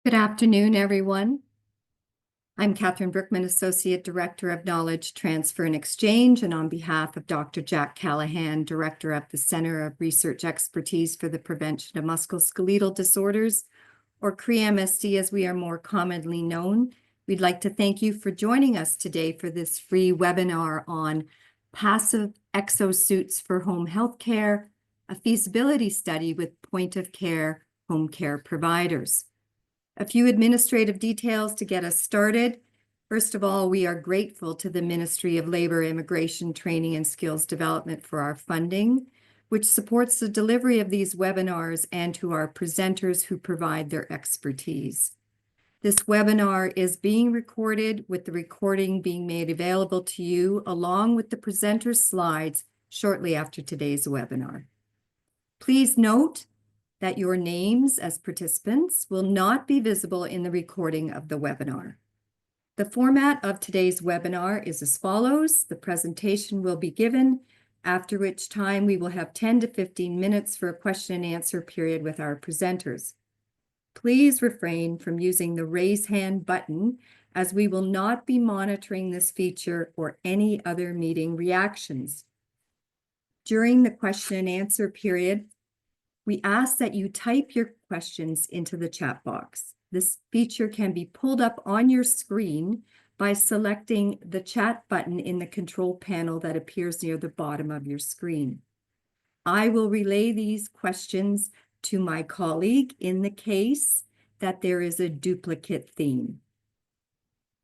Good afternoon, everyone. I'm Catherine Brookman, Associate Director of Knowledge Transfer and Exchange, and on behalf of Dr. Jack Callahan, Director of the Center of Research Expertise for the Prevention of Musculoskeletal Disorders, or CRE-MSD as we are more commonly known, we'd like to thank you for joining us today for this free webinar on passive exosuits for home health care, a feasibility study with point-of-care home care providers. A few administrative details to get us started. First of all, we are grateful to the Ministry of Labor, Immigration, Training, and Skills Development for our funding, which supports the delivery of these webinars, and to our presenters who provide their expertise. This webinar is being recorded, with the recording being made available to you along with the presenter's slides shortly after today's webinar. Please note that your names as participants will not be visible in the recording of the webinar. The format of today's webinar is as follows. The presentation will be given, after which time we will have 10 to 15 minutes for a question and answer period with our presenters. Please refrain from using the raise hand button, as we will not be monitoring this feature or any other meeting reactions. During the question and answer period, we ask that you type your questions into the chat box. This feature can be pulled up on your screen by selecting the chat button in the control panel that appears near the bottom of your screen. I will relay these questions to my colleague in the case that there is a duplicate theme.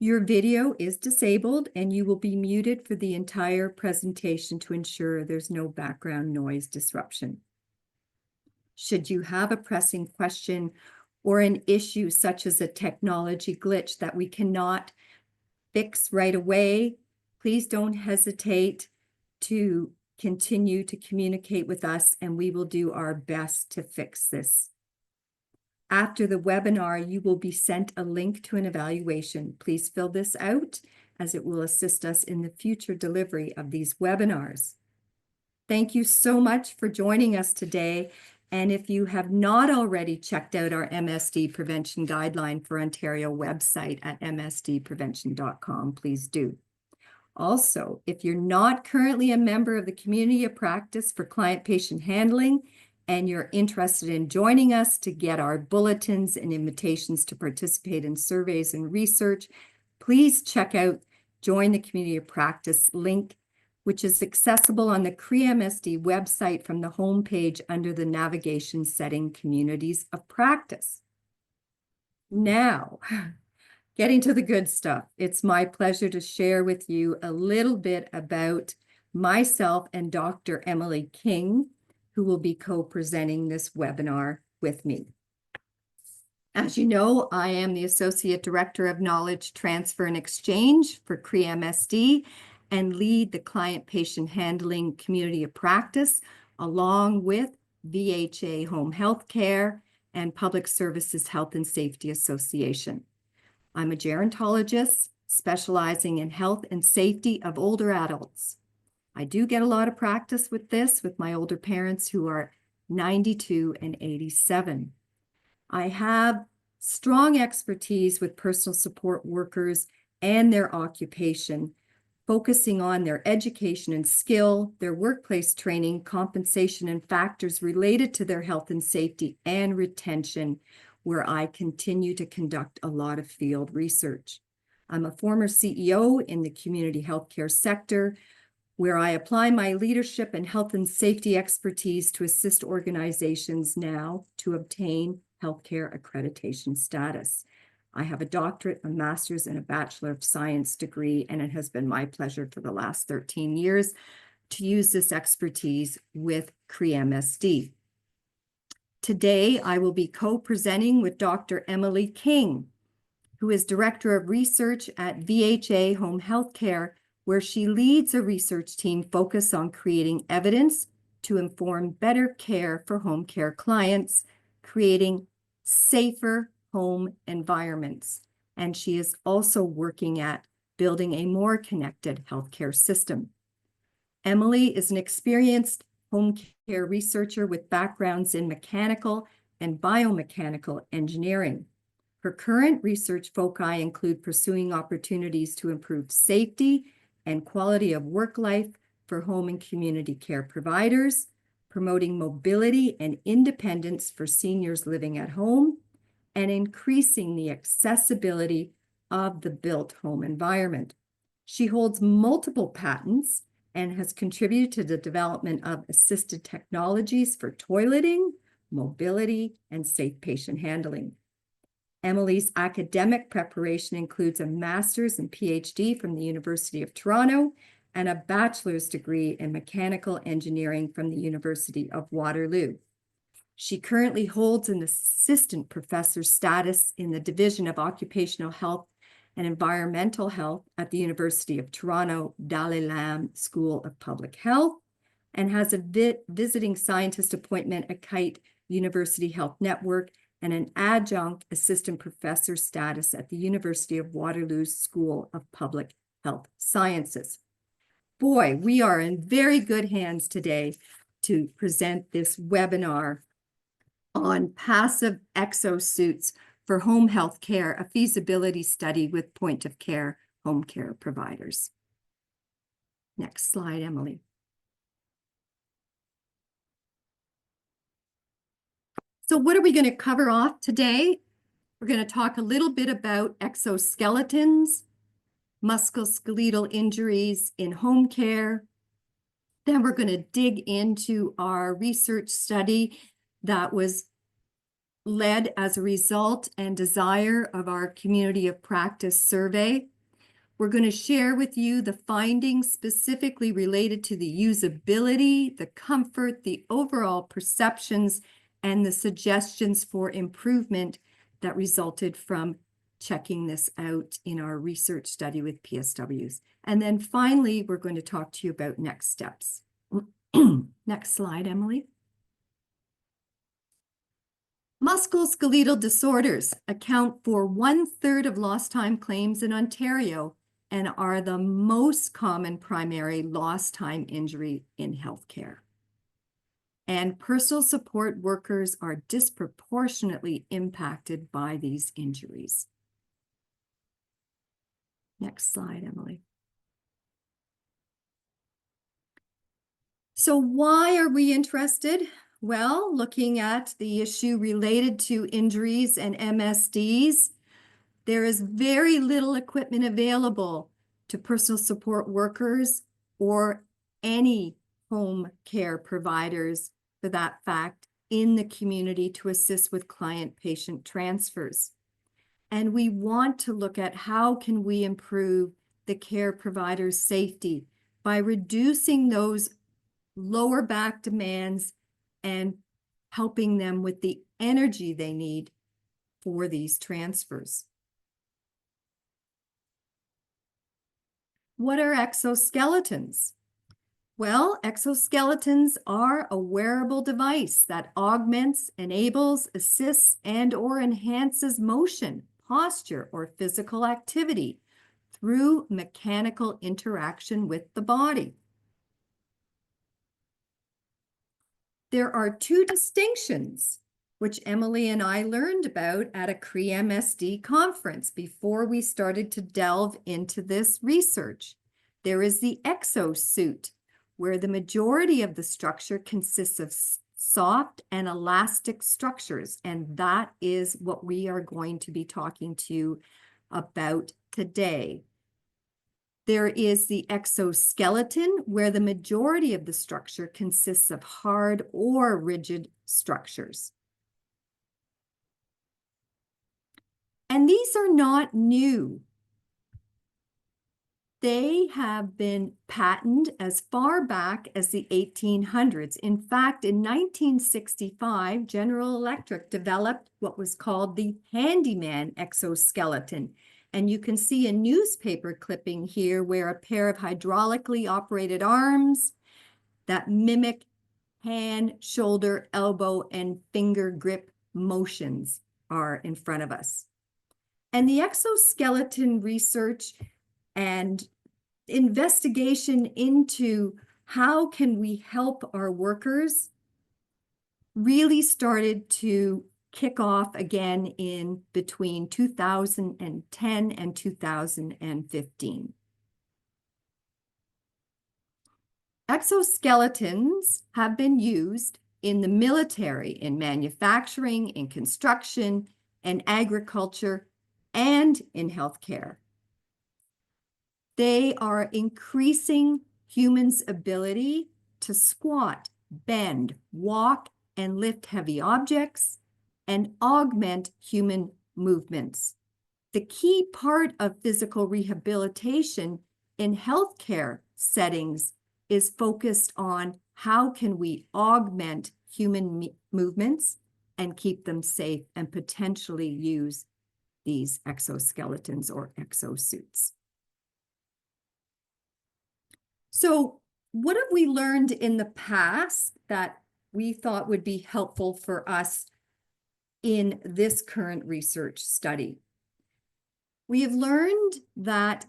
Your video is disabled and you will be muted for the entire presentation to ensure there's no background noise disruption. Should you have a pressing question or an issue such as a technology glitch that we cannot fix right away, please don't hesitate to continue to communicate with us, and we will do our best to fix this. After the webinar, you will be sent a link to an evaluation. Please fill this out, as it will assist us in the future delivery of these webinars. Thank you so much for joining us today. And if you have not already checked out our MSD Prevention Guideline for Ontario website at msdprevention.com, please do. Also, if you're not currently a member of the Community of Practice for Client-Patient Handling and you're interested in joining us to get our bulletins and invitations to participate in surveys and research, please check out Join the Community of Practice link, which is accessible on the CRE-MSD website from the homepage under the navigation setting Communities of Practice. Now, getting to the good stuff, it's my pleasure to share with you a little bit about myself and Dr. Emily King, who will be co-presenting this webinar with me. As you know, I am the Associate Director of Knowledge Transfer and Exchange for CRE-MSD, and lead the Client-Patient Handling Community of Practice, along with VHA Home Health Care and Public Services Health and Safety Association. I'm a gerontologist specializing in health and safety of older adults. I do get a lot of practice with this with my older parents who are 92 and 87. I have strong expertise with personal support workers and their occupation, focusing on their education and skill, their workplace training, compensation, and factors related to their health and safety and retention, where I continue to conduct a lot of field research. I'm a former CEO in the community healthcare sector, where I apply my leadership and health and safety expertise to assist organizations now to obtain healthcare accreditation status. I have a doctorate, a master's, and a Bachelor of Science degree, and it has been my pleasure for the last 13 years to use this expertise with CRE-MSD. Today, I will be co-presenting with Dr. Emily King, who is Director of Research at VHA Home Health Care, where she leads a research team focused on creating evidence to inform better care for home care clients, creating safer home environments. And she is also working at building a more connected healthcare system. Emily is an experienced home care researcher with backgrounds in mechanical and biomechanical engineering. Her current research foci include pursuing opportunities to improve safety and quality of work life for home and community care providers, promoting mobility and independence for seniors living at home, and increasing the accessibility of the built home environment. She holds multiple patents and has contributed to the development of assisted technologies for toileting, mobility, and safe patient handling. Emily's academic preparation includes a master's and PhD from the University of Toronto and a bachelor's degree in mechanical engineering from the University of Waterloo. She currently holds an assistant professor status in the Division of Occupational Health and Environmental Health at the University of Toronto Dalai Lama School of Public Health and has a visiting scientist appointment at Kite University Health Network and an adjunct assistant professor status at the University of Waterloo School of Public Health Sciences. Boy, we are in very good hands today to present this webinar on passive exosuits for home health care, a feasibility study with point-of-care home care providers. Next slide, Emily. So what are we going to cover off today? We're going to talk a little bit about exoskeletons, musculoskeletal injuries in home care. Then we're going to dig into our research study that was led as a result and desire of our community of practice survey. We're going to share with you the findings specifically related to the usability, the comfort, the overall perceptions, and the suggestions for improvement that resulted from checking this out in our research study with PSWs. And then finally, we're going to talk to you about next steps. Next slide, Emily. Musculoskeletal disorders account for 1/3 of lost time claims in Ontario and are the most common primary lost time injury in healthcare. And personal support workers are disproportionately impacted by these injuries. Next slide, Emily. So why are we interested? Well, looking at the issue related to injuries and MSDs, there is very little equipment available to personal support workers or any home care providers, for that fact, in the community to assist with client-patient transfers. And we want to look at how can we improve the care provider's safety by reducing those lower back demands and helping them with the energy they need for these transfers. What are exoskeletons? Well, exoskeletons are a wearable device that augments, enables, assists, and/or enhances motion, posture, or physical activity through mechanical interaction with the body. There are two distinctions, which Emily and I learned about at a CRE-MSD conference before we started to delve into this research. There is the exosuit, where the majority of the structure consists of soft and elastic structures, and that is what we are going to be talking to you about today. There is the exoskeleton, where the majority of the structure consists of hard or rigid structures. And these are not new. They have been patented as far back as the 1800s. In fact, in 1965, General Electric developed what was called the handyman exoskeleton. And you can see a newspaper clipping here where a pair of hydraulically operated arms that mimic hand, shoulder, elbow, and finger grip motions are in front of us. And the exoskeleton research and investigation into how can we help our workers really started to kick off again in between 2010 and 2015. Exoskeletons have been used in the military, in manufacturing, in construction, and agriculture, and in healthcare. They are increasing humans' ability to squat, bend, walk, and lift heavy objects, and augment human movements. The key part of physical rehabilitation in healthcare settings is focused on how can we augment human movements and keep them safe and potentially use these exoskeletons or exosuits. So what have we learned in the past that we thought would be helpful for us in this current research study? We have learned that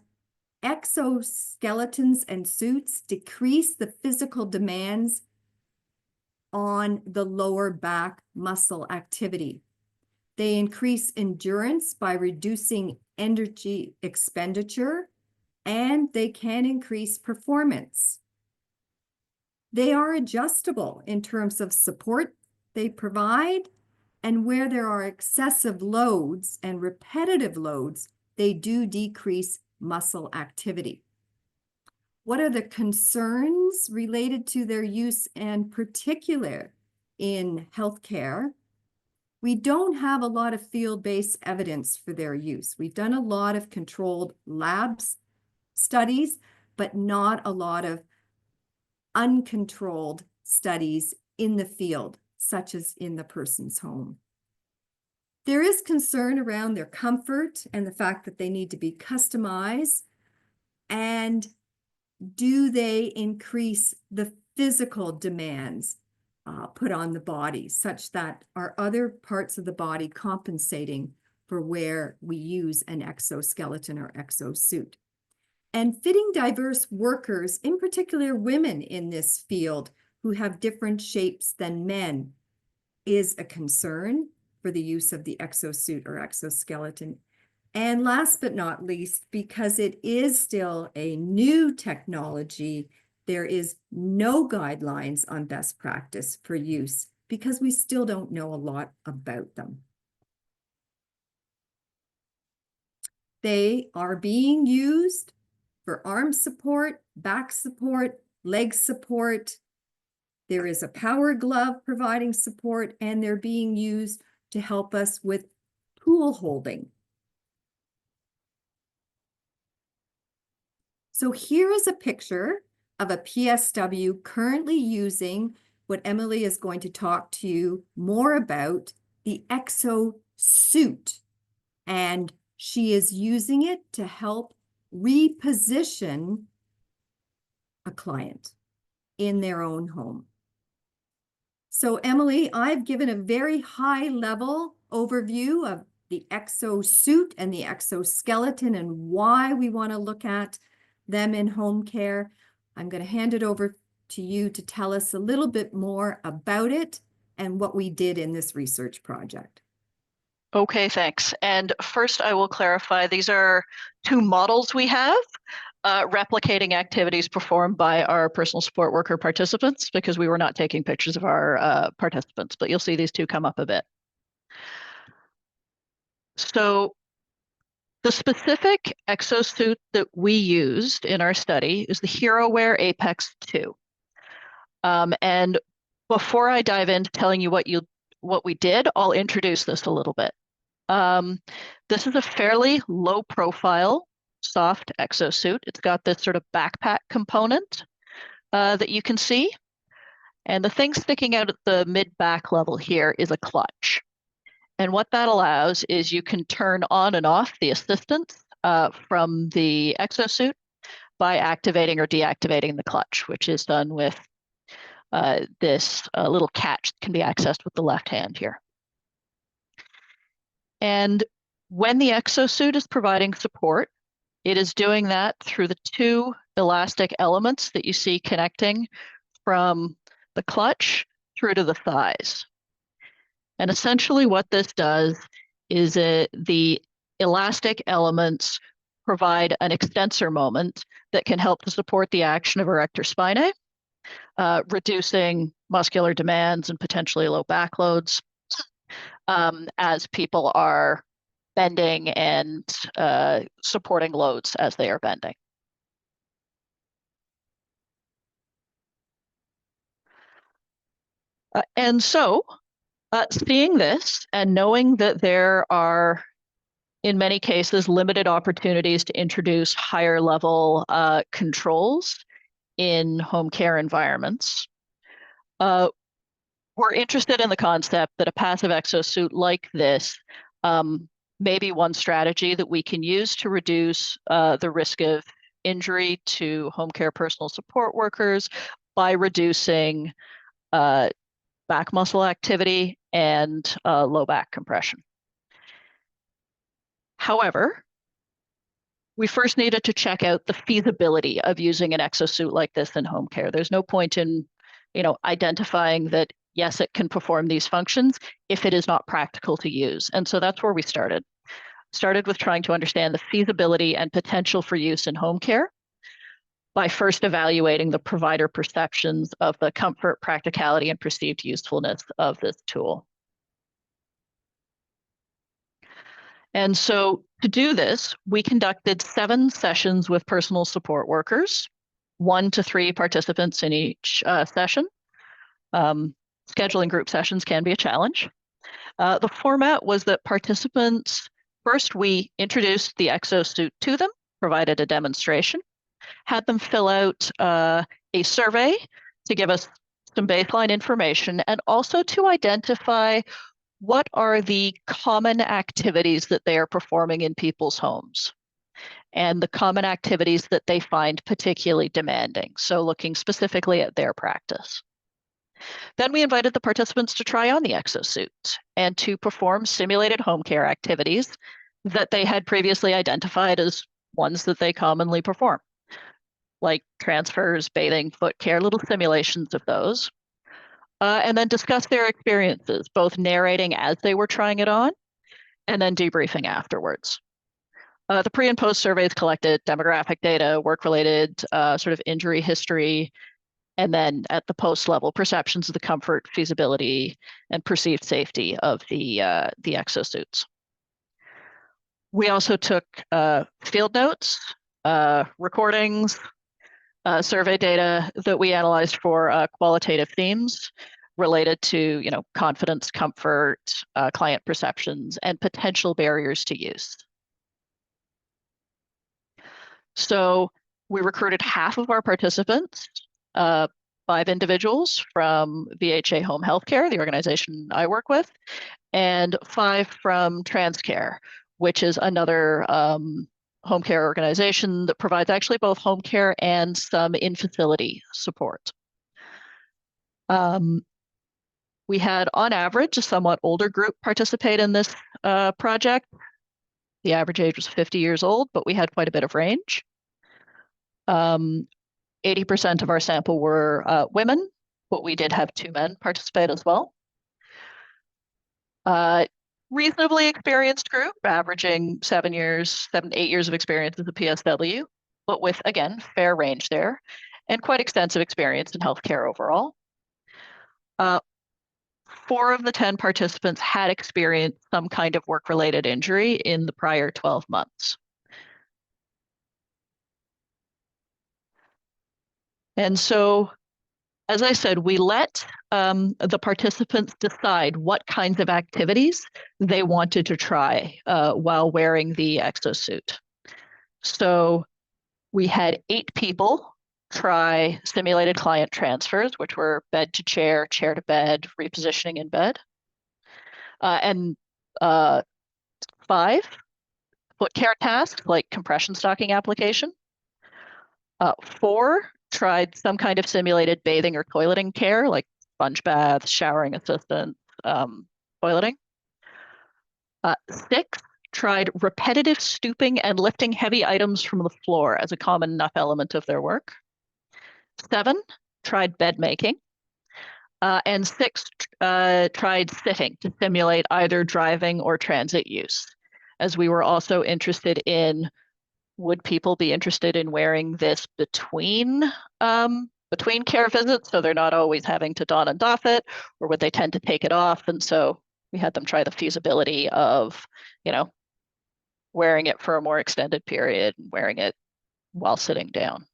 exoskeletons and suits decrease the physical demands on the lower back muscle activity. They increase endurance by reducing energy expenditure, and they can increase performance. They are adjustable in terms of support they provide, and where there are excessive loads and repetitive loads, they do decrease muscle activity. What are the concerns related to their use, and particular in healthcare? We don't have a lot of field-based evidence for their use. We've done a lot of controlled labs studies, but not a lot of uncontrolled studies in the field, such as in the person's home. There is concern around their comfort and the fact that they need to be customized. And do they increase the physical demands put on the body, such that are other parts of the body compensating for where we use an exoskeleton or exosuit? And fitting diverse workers, in particular women in this field who have different shapes than men, is a concern for the use of the exosuit or exoskeleton. And last but not least, because it is still a new technology, there is no guidelines on best practice for use because we still don't know a lot about them. They are being used for arm support, back support, leg support. There is a power glove providing support, and they're being used to help us with tool holding. So here is a picture of a PSW currently using what Emily is going to talk to you more about, the exosuit. And she is using it to help reposition a client in their own home. So Emily, I've given a very high level overview of the exosuit and the exoskeleton and why we want to look at them in home care. I'm going to hand it over to you to tell us a little bit more about it and what we did in this research project. Okay, thanks. And first I will clarify, these are two models we have, replicating activities performed by our personal support worker participants, because we were not taking pictures of our participants, but you'll see these two come up a bit. So the specific exosuit that we used in our study is the HeroWear Apex 2. And before I dive into telling you what we did, I'll introduce this a little bit. This is a fairly low profile, soft exosuit. It's got this sort of backpack component that you can see. And the thing sticking out at the mid-back level here is a clutch. And what that allows is you can turn on and off the assistance from the exosuit by activating or deactivating the clutch, which is done with this little catch that can be accessed with the left hand here. And when the exosuit is providing support, it is doing that through the two elastic elements that you see connecting from the clutch through to the thighs. And essentially what this does is the elastic elements provide an extensor moment that can help to support the action of erector spinae, reducing muscular demands and potentially low back loads as people are bending and supporting loads as they are bending. And so seeing this and knowing that there are, in many cases, limited opportunities to introduce higher level controls in home care environments, we're interested in the concept that a passive exosuit like this may be one strategy that we can use to reduce the risk of injury to home care personal support workers by reducing back muscle activity and low back compression. However, we first needed to check out the feasibility of using an exosuit like this in home care. There's no point in, identifying that, yes, it can perform these functions if it is not practical to use. And so that's where we started. Started with trying to understand the feasibility and potential for use in home care by first evaluating the provider perceptions of the comfort, practicality, and perceived usefulness of this tool. And so to do this, we conducted 7 sessions with personal support workers, 1 to 3 participants in each session. Scheduling group sessions can be a challenge. The format was that participants, first we introduced the exosuit to them, provided a demonstration, had them fill out a survey to give us some baseline information and also to identify what are the common activities that they are performing in people's homes and the common activities that they find particularly demanding. So looking specifically at their practice. Then we invited the participants to try on the exosuit and to perform simulated home care activities that they had previously identified as ones that they commonly perform, like transfers, bathing, foot care, little simulations of those. And then discuss their experiences, both narrating as they were trying it on and then debriefing afterwards. The pre and post surveys collected demographic data, work-related sort of injury history, and then at the post level, perceptions of the comfort, feasibility, and perceived safety of the exosuits. We also took field notes, recordings, survey data that we analyzed for qualitative themes related to, confidence, comfort, client perceptions, and potential barriers to use. So we recruited half of our participants, 5 individuals from VHA Home Healthcare, the organization I work with, and 5 from TransCare, which is another home care organization that provides actually both home care and some in-facility support. We had, on average, a somewhat older group participate in this project. The average age was 50 years old, but we had quite a bit of range. 80% of our sample were women, but we did have 2 men participate as well. Reasonably experienced group, averaging 7, 8 years of experience as a PSW, but with, again, fair range there, and quite extensive experience in healthcare overall. 4 of the 10 participants had experienced some kind of work-related injury in the prior 12 months. And so, as I said, we let the participants decide what kinds of activities they wanted to try while wearing the exosuit. So we had 8 people try simulated client transfers, which were bed to chair, chair to bed, repositioning in bed. And 5 foot care tasks like compression stocking application. 4 tried some kind of simulated bathing or toileting care, like sponge baths, showering assistance, toileting. 6 tried repetitive stooping and lifting heavy items from the floor as a common enough element of their work. 7 tried bed making. and 6 tried sitting to simulate either driving or transit use, as we were also interested in, would people be interested in wearing this between care visits, so they're not always having to don and doff it, or would they tend to take it off? And so we had them try the feasibility of, wearing it for a more extended period, wearing it while sitting down.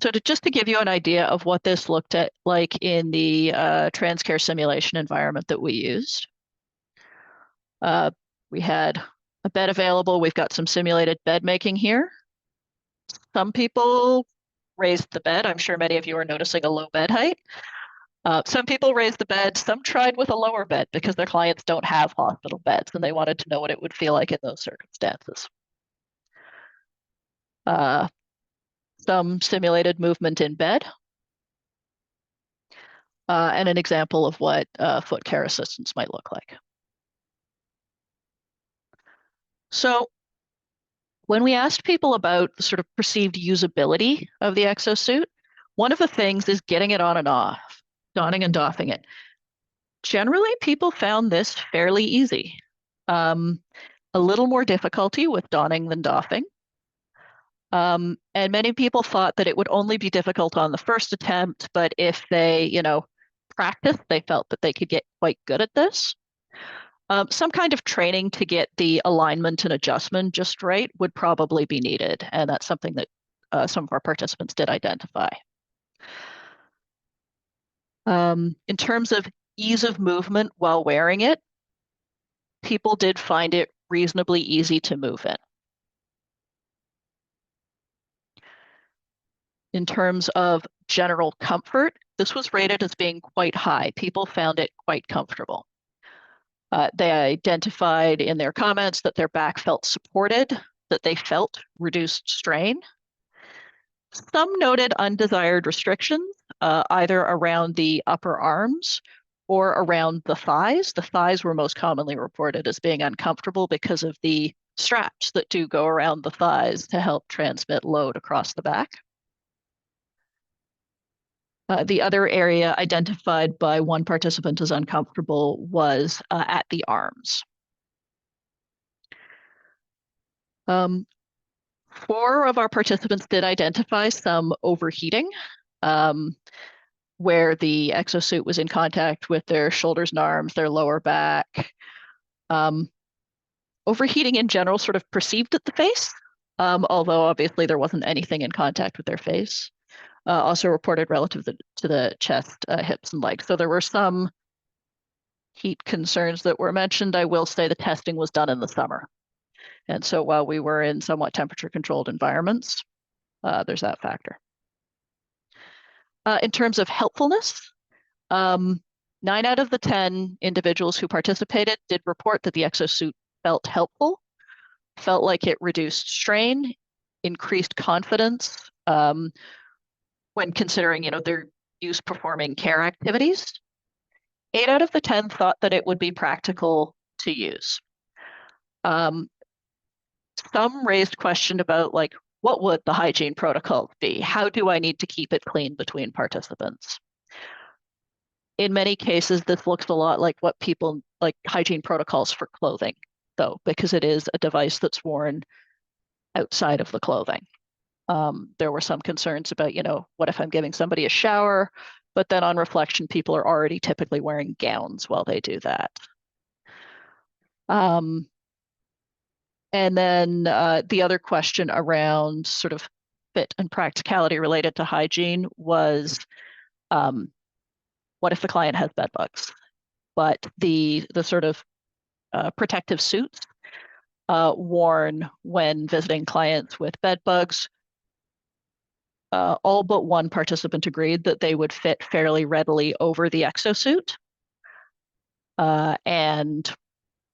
So just to give you an idea of what this looked at like in the TransCare simulation environment that we used, we had a bed available. We've got some simulated bed making here. Some people raised the bed. I'm sure many of you are noticing a low bed height. Some people raised the bed. Some tried with a lower bed because their clients don't have hospital beds and they wanted to know what it would feel like in those circumstances. Some simulated movement in bed, and an example of what foot care assistance might look like. So when we asked people about the sort of perceived usability of the exosuit, one of the things is getting it on and off, donning and doffing it. Generally, people found this fairly easy. A little more difficulty with donning than doffing. And many people thought that it would only be difficult on the first attempt, but if they, practiced, they felt that they could get quite good at this. Some kind of training to get the alignment and adjustment just right would probably be needed, and that's something that some of our participants did identify. In terms of ease of movement while wearing it, people did find it reasonably easy to move in. In terms of general comfort, this was rated as being quite high. People found it quite comfortable. They identified in their comments that their back felt supported, that they felt reduced strain. Some noted undesired restrictions, either around the upper arms or around the thighs. The thighs were most commonly reported as being uncomfortable because of the straps that do go around the thighs to help transmit load across the back. The other area identified by one participant as uncomfortable was at the arms. 4 of our participants did identify some overheating, where the exosuit was in contact with their shoulders and arms, their lower back. Overheating in general sort of perceived at the face, although obviously there wasn't anything in contact with their face. Also reported relative to the chest, hips, and legs. So there were some heat concerns that were mentioned. I will say the testing was done in the summer. And so while we were in somewhat temperature-controlled environments, there's that factor. In terms of helpfulness, 9 out of the 10 individuals who participated did report that the exosuit felt helpful, felt like it reduced strain, increased confidence, when considering, their use performing care activities. 8 out of the 10 thought that it would be practical to use. Some raised question about what would the hygiene protocols be? How do I need to keep it clean between participants? In many cases, this looks a lot like what people like hygiene protocols for clothing, though, because it is a device that's worn outside of the clothing. There were some concerns about, what if I'm giving somebody a shower, but then on reflection, people are already typically wearing gowns while they do that. And then the other question around sort of fit and practicality related to hygiene was, what if the client has bed bugs? But the sort of protective suits worn when visiting clients with bed bugs, all but one participant agreed that they would fit fairly readily over the exosuit. And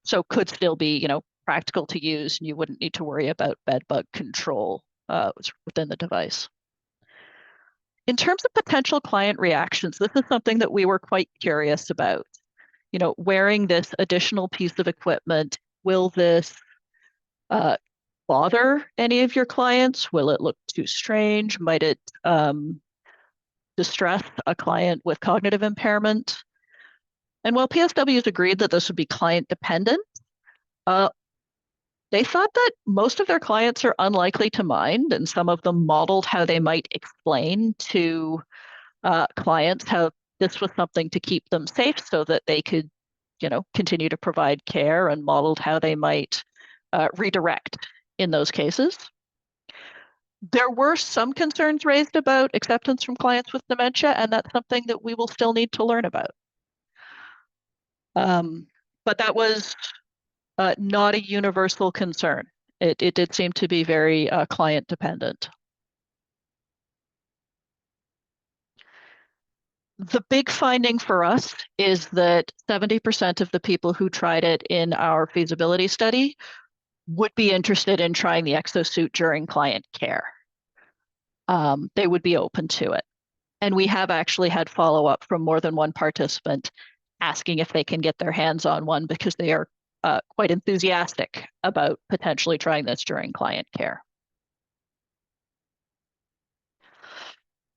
so could still be, practical to use, and you wouldn't need to worry about bed bug control within the device. In terms of potential client reactions, this is something that we were quite curious about. Wearing this additional piece of equipment, will this bother any of your clients? Will it look too strange? Might it distress, a client with cognitive impairment. And while PSWs agreed that this would be client dependent, they thought that most of their clients are unlikely to mind, and some of them modeled how they might explain to clients how this was something to keep them safe so that they could, continue to provide care, and modeled how they might redirect in those cases. There were some concerns raised about acceptance from clients with dementia, and that's something that we will still need to learn about. But that was not a universal concern. It did seem to be very client dependent. The big finding for us is that 70% of the people who tried it in our feasibility study would be interested in trying the exosuit during client care. They would be open to it. And we have actually had follow-up from more than one participant asking if they can get their hands on one, because they are quite enthusiastic about potentially trying this during client care.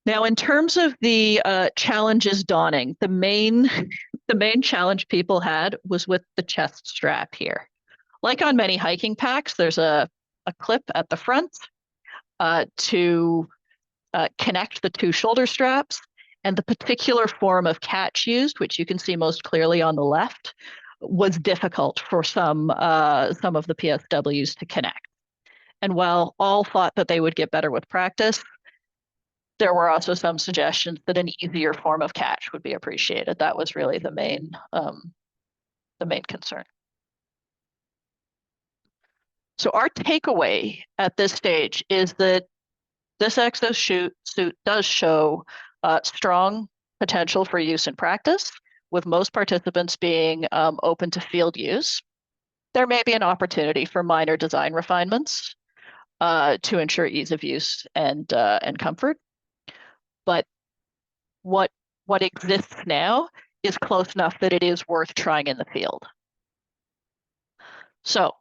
Now, in terms of the challenges dawning, the main challenge people had was with the chest strap here. Like on many hiking packs, there's a clip at the front to connect the two shoulder straps, and the particular form of catch used, which you can see most clearly on the left, was difficult for some of the PSWs to connect. And while all thought that they would get better with practice, there were also some suggestions that an easier form of catch would be appreciated. That was really the main concern. So our takeaway at this stage is that this exosuit does show strong potential for use in practice, with most participants being open to field use. There may be an opportunity for minor design refinements to ensure ease of use and comfort. But what exists now is close enough that it is worth trying in the field. So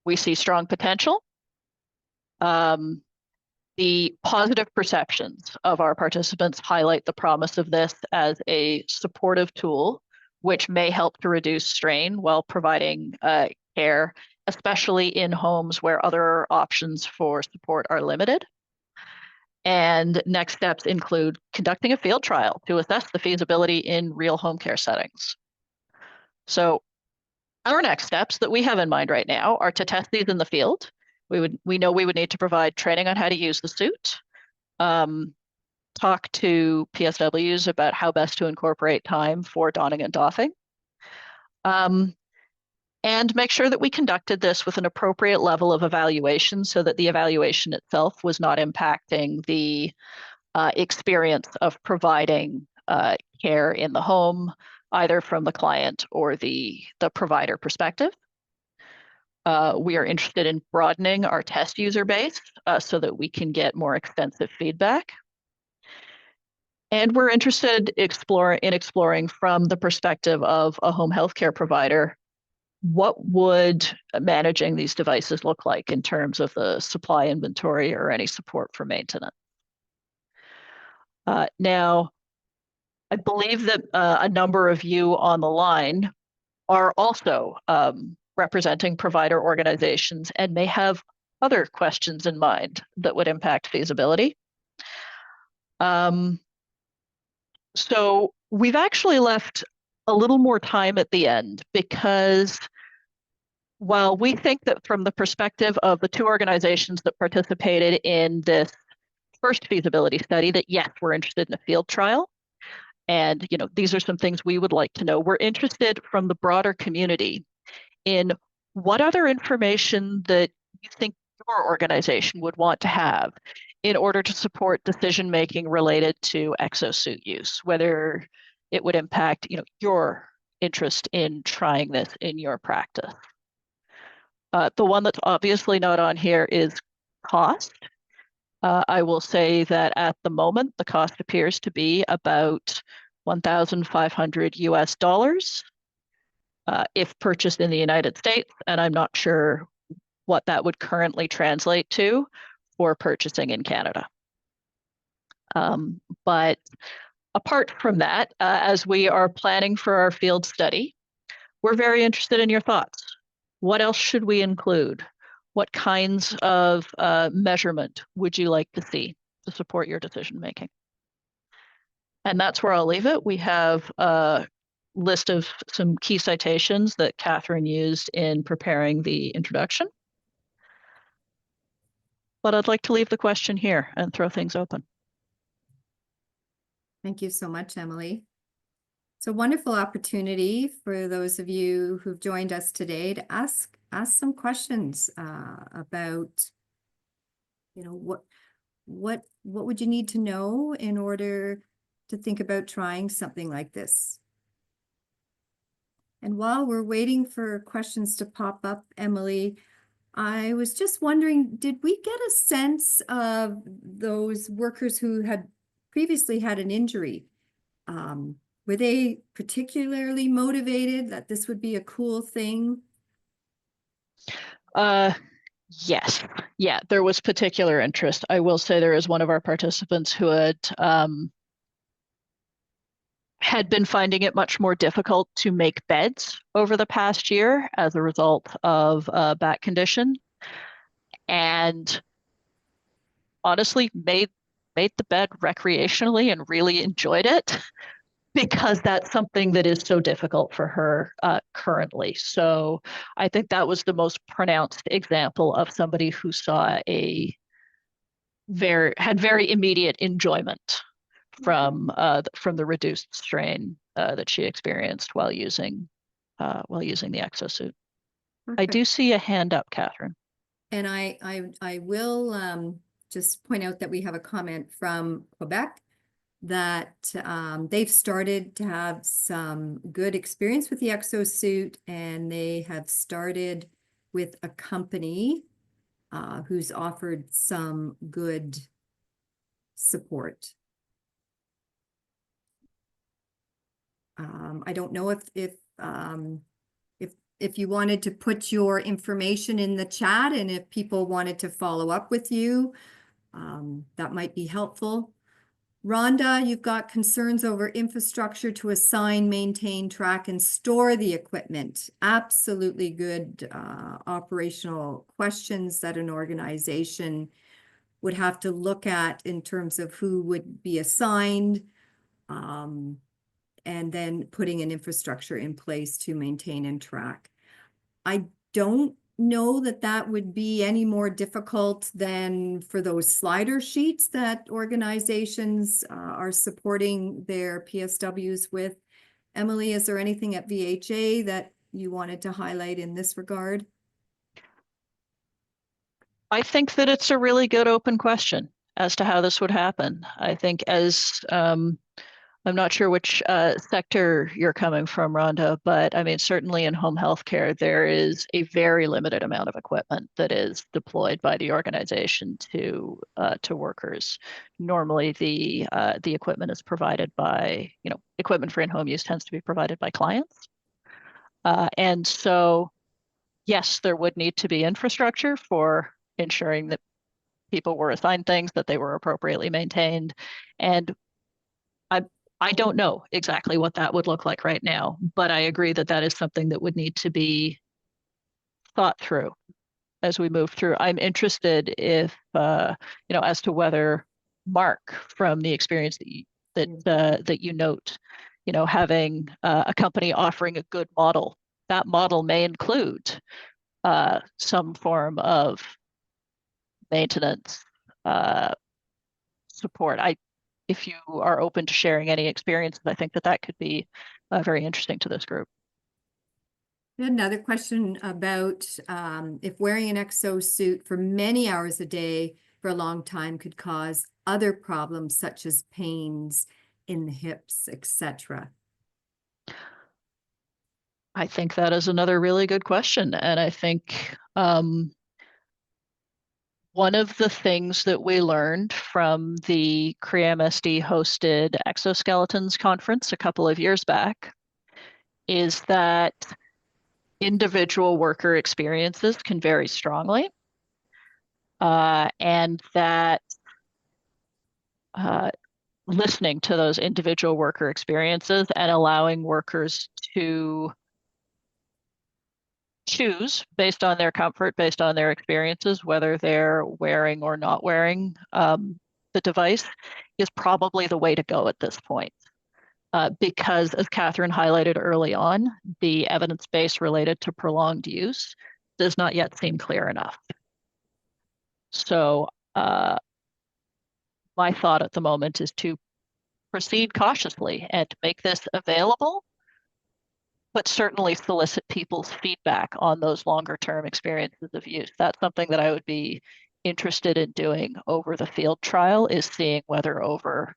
we see strong potential. The positive perceptions of our participants highlight the promise of this as a supportive tool, which may help to reduce strain while providing care, especially in homes where other options for support are limited. And next steps include conducting a field trial to assess the feasibility in real home care settings. So our next steps that we have in mind right now are to test these in the field. We know we would need to provide training on how to use the suit, talk to PSWs about how best to incorporate time for donning and doffing, and make sure that we conducted this with an appropriate level of evaluation so that the evaluation itself was not impacting the experience of providing care in the home, either from the client or the provider perspective. We are interested in broadening our test user base so that we can get more extensive feedback. And we're interested in exploring from the perspective of a home healthcare provider, what would managing these devices look like in terms of the supply inventory or any support for maintenance. Now, I believe that a number of you on the line are also representing provider organizations and may have other questions in mind that would impact feasibility. So we've actually left a little more time at the end, because while we think that from the perspective of the two organizations that participated in this first feasibility study, that yes, we're interested in a field trial, and these are some things we would like to know. We're interested from the broader community in what other information that you think your organization would want to have in order to support decision-making related to exosuit use, whether it would impact your interest in trying this in your practice. The one that's obviously not on here is cost. I will say that at the moment, the cost appears to be about $1,500 US if purchased in the United States, and I'm not sure what that would currently translate to for purchasing in Canada. But apart from that, as we are planning for our field study, we're very interested in your thoughts. What else should we include? What kinds of measurement would you like to see to support your decision making? And that's where I'll leave it. We have a list of some key citations that Catherine used in preparing the introduction. But I'd like to leave the question here and throw things open. Thank you so much, Emily. It's a wonderful opportunity for those of you who've joined us today to ask some questions about, you know, what would you need to know in order to think about trying something like this? And while we're waiting for questions to pop up, Emily, I was just wondering, did we get a sense of those workers who had previously had an injury? Were they particularly motivated that this would be a cool thing? Yes. Yeah, there was particular interest. I will say there is one of our participants who had been finding it much more difficult to make beds over the past year as a result of a back condition, and honestly made the bed recreationally and really enjoyed it because that's something that is so difficult for her currently. So I think that was the most pronounced example of somebody who saw had very immediate enjoyment from the reduced strain that she experienced while using the exosuit. Perfect. I do see a hand up, Catherine. And I will just point out that we have a comment from Quebec that they've started to have some good experience with the exosuit, and they have started with a company who's offered some good support. I don't know if you wanted to put your information in the chat, and if people wanted to follow up with you, that might be helpful. Rhonda, you've got concerns over infrastructure to assign, maintain, track, and store the equipment. Absolutely good operational questions that an organization would have to look at in terms of who would be assigned, and then putting an infrastructure in place to maintain and track. I don't know that that would be any more difficult than for those slider sheets that organizations are supporting their PSWs with. Emily, is there anything at VHA that you wanted to highlight in this regard? I think that it's a really good open question as to how this would happen. I think I'm not sure which sector you're coming from, Rhonda, but I mean, certainly in home healthcare, there is a very limited amount of equipment that is deployed by the organization to workers. Normally, the equipment is provided by, equipment for in-home use tends to be provided by clients. And so, yes, there would need to be infrastructure for ensuring that people were assigned things, that they were appropriately maintained. And I don't know exactly what that would look like right now, but I agree that that is something that would need to be thought through as we move through. I'm interested as to whether Mark, from the experience that you note, having a company offering a good model, that model may include some form of maintenance support. If you are open to sharing any experiences, I think that could be very interesting to this group. Another question about if wearing an exosuit for many hours a day for a long time could cause other problems such as pains in the hips, etc. I think that is another really good question. And I think one of the things that we learned from the CRE-MSD hosted exoskeletons conference a couple of years back is that individual worker experiences can vary strongly, and that listening to those individual worker experiences and allowing workers to choose based on their comfort, based on their experiences, whether they're wearing or not wearing the device is probably the way to go at this point. Because, as Catherine highlighted early on, the evidence base related to prolonged use does not yet seem clear enough. So my thought at the moment is to proceed cautiously and to make this available, but certainly solicit people's feedback on those longer term experiences of use. That's something that I would be interested in doing over the field trial, is seeing whether over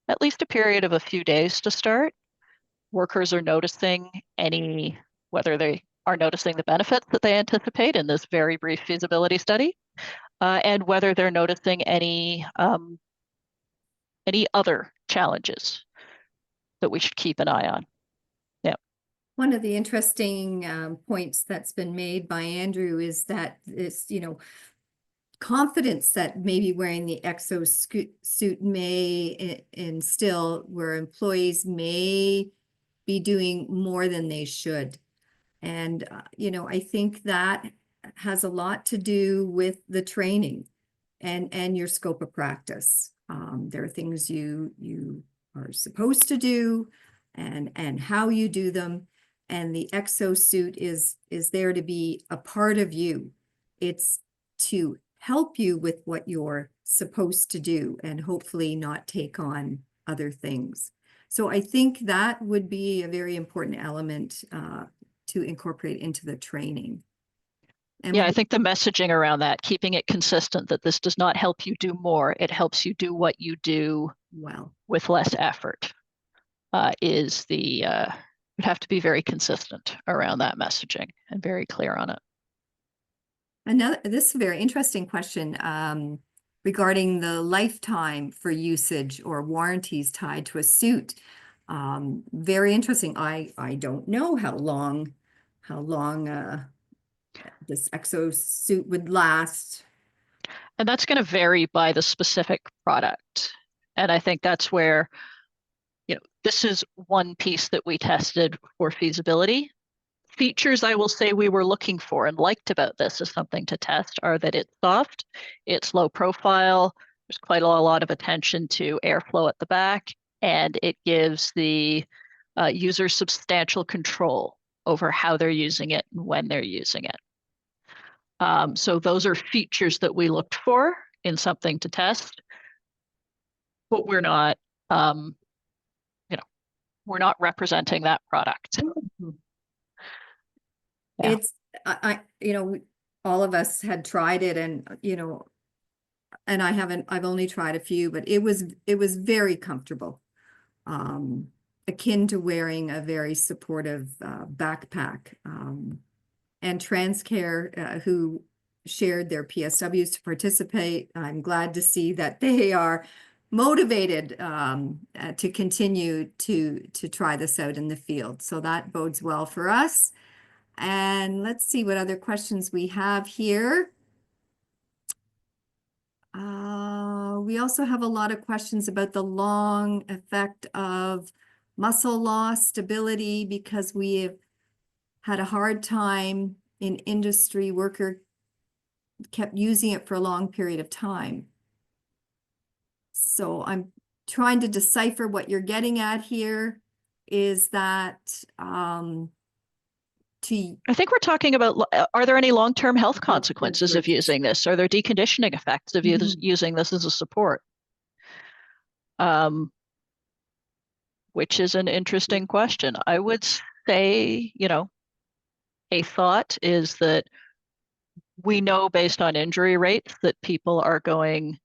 at least a period of a few days to start, workers are noticing whether they are noticing the benefits that they anticipate in this very brief feasibility study, and whether they're noticing any other challenges that we should keep an eye on. Yeah. One of the interesting points that's been made by Andrew is that this, confidence that maybe wearing the exosuit may instill, where employees may be doing more than they should. And, I think that has a lot to do with the training and your scope of practice. There are things you are supposed to do and how you do them. And the exosuit is there to be a part of you. It's to help you with what you're supposed to do and hopefully not take on other things. So I think that would be a very important element to incorporate into the training. And yeah, I think the messaging around that, keeping it consistent, that this does not help you do more, it helps you do what you do well with less effort, would have to be very consistent around that messaging and very clear on it. this is a very interesting question regarding the lifetime for usage or warranties tied to a suit. Very interesting. I don't know how long this exosuit would last. And that's going to vary by the specific product. And I think that's where, this is one piece that we tested for feasibility. Features I will say we were looking for and liked about this as something to test are that it's soft, it's low profile, there's quite a lot of attention to airflow at the back, and it gives the user substantial control over how they're using it and when they're using it. So those are features that we looked for in something to test, but we're not, we're not representing that product. Yeah. It's all of us had tried it, and and I've only tried a few, but it was very comfortable, akin to wearing a very supportive backpack. And Transcare, who shared their PSWs to participate, I'm glad to see that they are motivated to continue to try this out in the field. So that bodes well for us. And let's see what other questions we have here. We also have a lot of questions about the long effect of muscle loss, stability, because we have had a hard time in industry. Worker kept using it for a long period of time. So I'm trying to decipher what you're getting at here. Is that I think we're talking about, are there any long-term health consequences of using this? Are there deconditioning effects of using this as a support? Which is an interesting question. I would say, a thought is that we know based on injury rates that people are going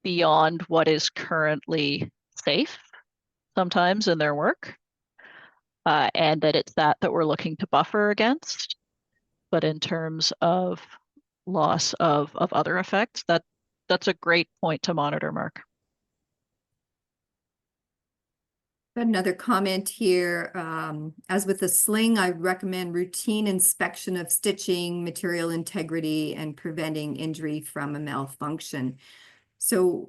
beyond what is currently safe sometimes in their work, and that it's that we're looking to buffer against. But in terms of loss of other effects, that's a great point to monitor, Mark. Another comment here, as with the sling, I recommend routine inspection of stitching, material integrity, and preventing injury from a malfunction. So,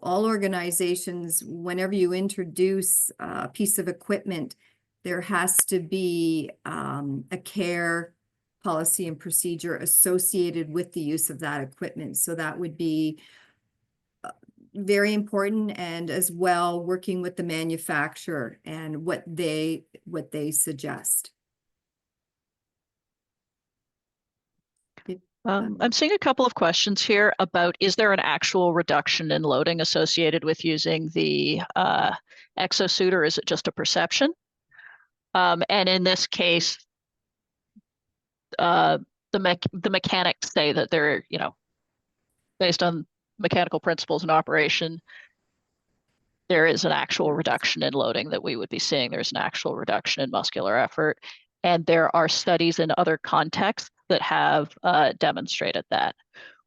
all organizations, whenever you introduce a piece of equipment, there has to be a care policy and procedure associated with the use of that equipment. So that would be very important, and as well working with the manufacturer and what they suggest. I'm seeing a couple of questions here about, is there an actual reduction in loading associated with using the exosuit, or is it just a perception? And in this case, the mechanics say that they're, based on mechanical principles and operation, there is an actual reduction in loading that we would be seeing. There's an actual reduction in muscular effort. And there are studies in other contexts that have demonstrated that.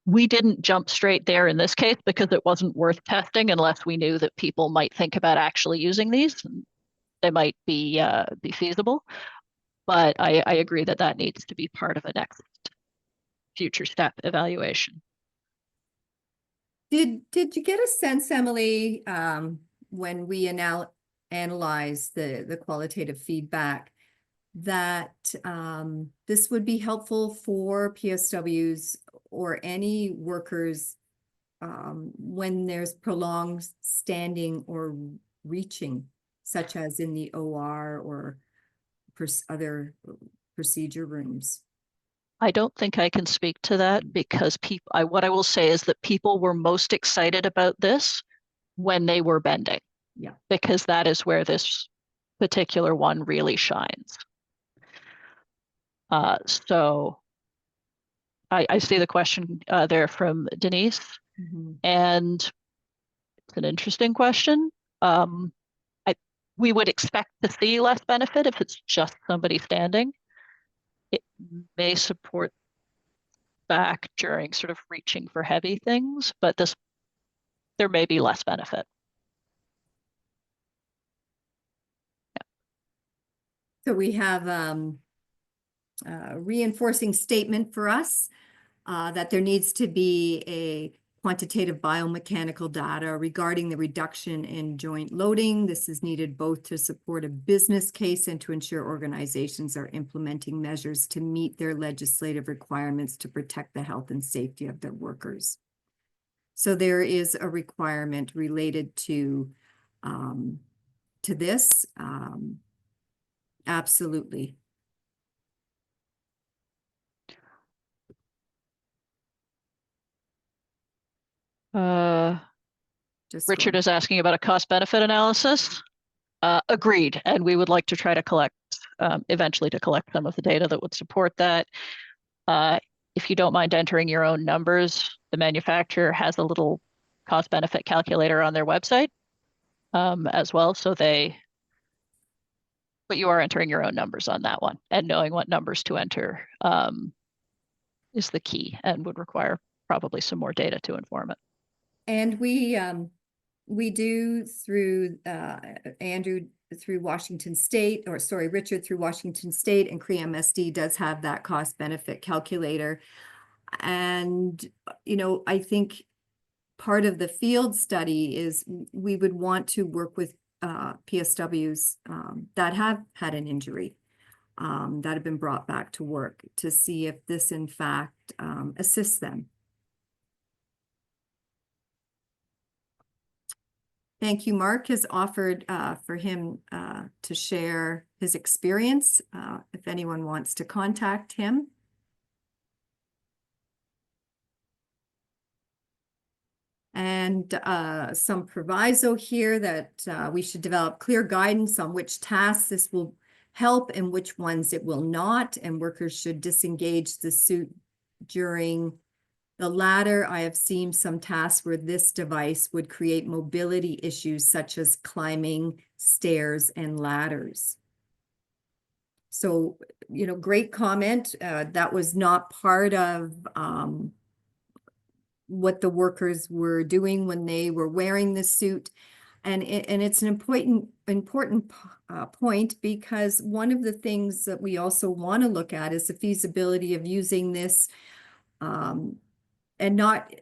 We didn't jump straight there in this case because it wasn't worth testing unless we knew that people might think about actually using these. They might be feasible, but I agree that that needs to be part of a next future step evaluation. Did you get a sense, Emily, when we analyze the qualitative feedback, that this would be helpful for PSWs or any workers when there's prolonged standing or reaching, such as in the OR or other procedure rooms? I don't think I can speak to that because what I will say is that people were most excited about this when they were bending. Yeah. Because that is where this particular one really shines. So I see the question there from Denise, and it's an interesting question. We would expect to see less benefit if it's just somebody standing. It may support back during sort of reaching for heavy things, but there may be less benefit. Yeah. So we have a reinforcing statement for us that there needs to be a quantitative biomechanical data regarding the reduction in joint loading. This is needed both to support a business case and to ensure organizations are implementing measures to meet their legislative requirements to protect the health and safety of their workers. So there is a requirement related to this. Absolutely. Richard is asking about a cost-benefit analysis. Agreed, and we would like to try to collect, eventually to collect some of the data that would support that. If you don't mind entering your own numbers, the manufacturer has a little cost-benefit calculator on their website as well, but you are entering your own numbers on that one, and knowing what numbers to enter is the key and would require probably some more data to inform it. And we do through Andrew through Washington State, or sorry, Richard through Washington State, and CRE-MSD does have that cost benefit calculator. And, I think part of the field study is we would want to work with PSWs that have had an injury, that have been brought back to work, to see if this in fact assists them. Thank you. Mark has offered for him to share his experience if anyone wants to contact him. And some proviso here that we should develop clear guidance on which tasks this will help and which ones it will not, and workers should disengage the suit during the latter. I have seen some tasks where this device would create mobility issues such as climbing stairs and ladders. So, great comment. That was not part of what the workers were doing when they were wearing the suit. And it's an important point, because one of the things that we also want to look at is the feasibility of using this and not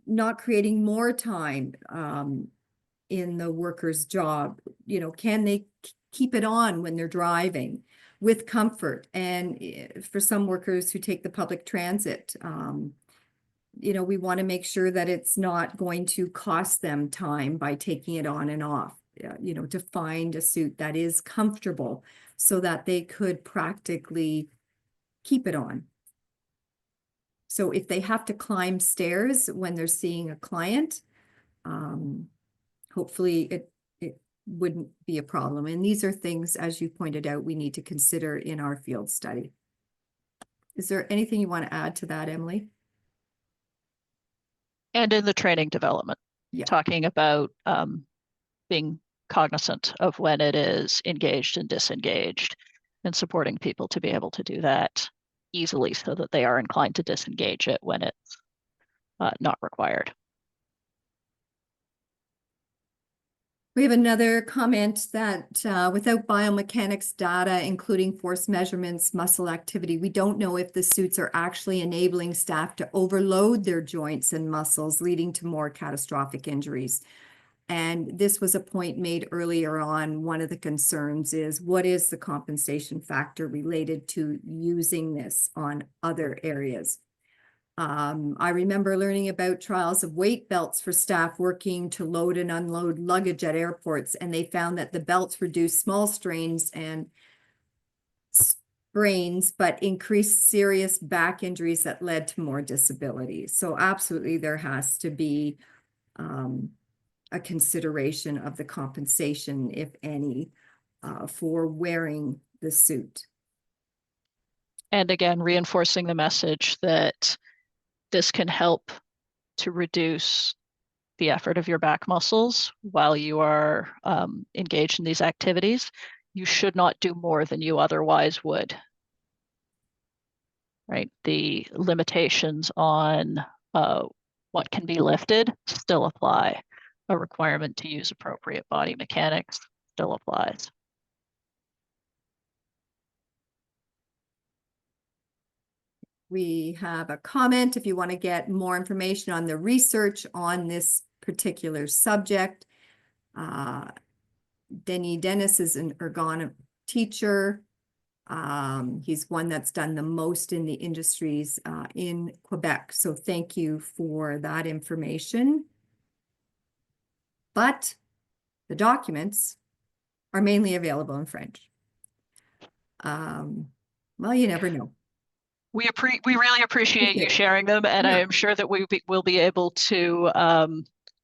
not creating more time in the worker's job? You know, can they keep it on when they're driving with comfort? And for some workers who take the public transit, you know, we want to make sure that it's not going to cost them time by taking it on and off, you know, to find a suit that is comfortable so that they could practically keep it on. So if they have to climb stairs when they're seeing a client, hopefully it wouldn't be a problem. And these are things, as you pointed out, we need to consider in our field study. Is there anything you want to add to that, Emily? And in the training development, Yeah. talking about being cognizant of when it is engaged and disengaged, and supporting people to be able to do that easily so that they are inclined to disengage it when it's not required. We have another comment that without biomechanics data, including force measurements, muscle activity, we don't know if the suits are actually enabling staff to overload their joints and muscles, leading to more catastrophic injuries. And this was a point made earlier on. One of the concerns is, what is the compensation factor related to using this on other areas? I remember learning about trials of weight belts for staff working to load and unload luggage at airports, and they found that the belts reduced small strains and sprains, but increased serious back injuries that led to more disability. So absolutely, there has to be a consideration of the compensation, if any, for wearing the suit. And again, reinforcing the message that this can help to reduce the effort of your back muscles while you are engaged in these activities. You should not do more than you otherwise would. Right? The limitations on what can be lifted still apply. A requirement to use appropriate body mechanics still applies. We have a comment if you want to get more information on the research on this particular subject. Denny Dennis is an ergonomic teacher. He's one that's done the most in the industries in Quebec. So thank you for that information. But the documents are mainly available in French. Well, you never know. We really appreciate you sharing them, and I am sure that will be able to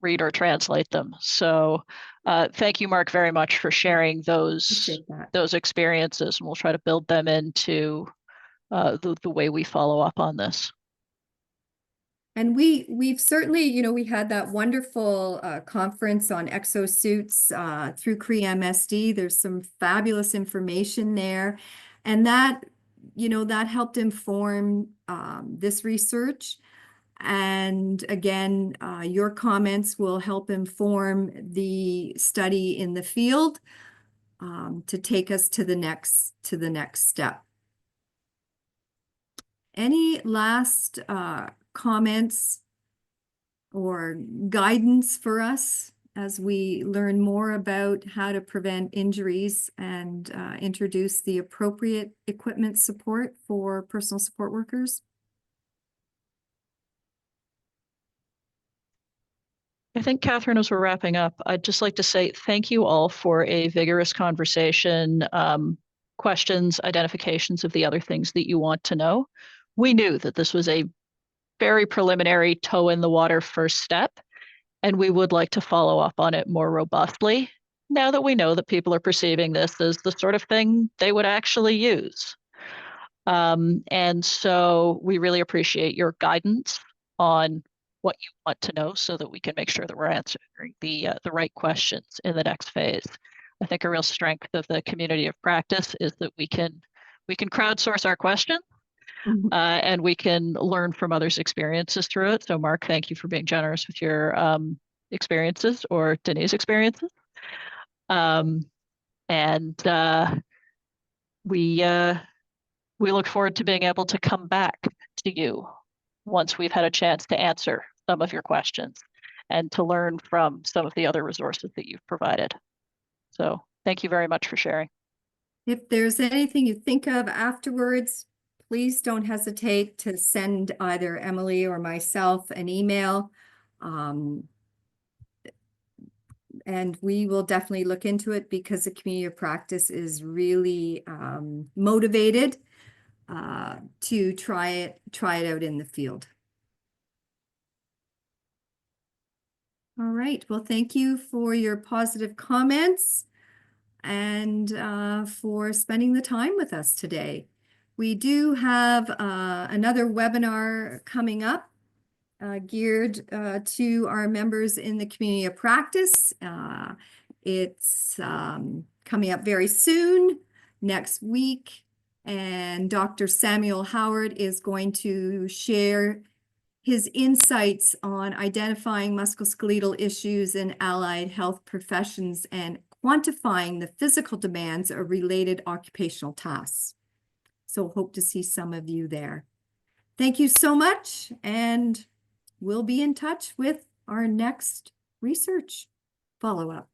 read or translate them. So thank you, Mark, very much for sharing those experiences, and we'll try to build them into the way we follow up on this. And we've certainly, you know, we had that wonderful conference on exosuits through CRE-MSD. There's some fabulous information there, and that, you know, that helped inform this research. And again, your comments will help inform the study in the field to take us to the next step. Any last comments or guidance for us as we learn more about how to prevent injuries and introduce the appropriate equipment support for personal support workers? I think, Catherine, as we're wrapping up, I'd just like to say thank you all for a vigorous conversation, questions, identifications of the other things that you want to know. We knew that this was a very preliminary toe in the water first step, and we would like to follow up on it more robustly now that we know that people are perceiving this as the sort of thing they would actually use. And so we really appreciate your guidance on what you want to know so that we can make sure that we're answering the right questions in the next phase. I think a real strength of the community of practice is that we can crowdsource our questions. And we can learn from others' experiences through it. So Mark, thank you for being generous with your experiences, or Denise experiences. And we look forward to being able to come back to you once we've had a chance to answer some of your questions and to learn from some of the other resources that you've provided. So thank you very much for sharing. If there's anything you think of afterwards, please don't hesitate to send either Emily or myself an email. And we will definitely look into it because the community of practice is really motivated to try it out in the field. All right. Well, thank you for your positive comments and for spending the time with us today. We do have another webinar coming up geared to our members in the community of practice. It's coming up very soon, next week, and Dr. Samuel Howard is going to share his insights on identifying musculoskeletal issues in allied health professions and quantifying the physical demands of related occupational tasks. So hope to see some of you there. Thank you so much, and we'll be in touch with our next research follow-up.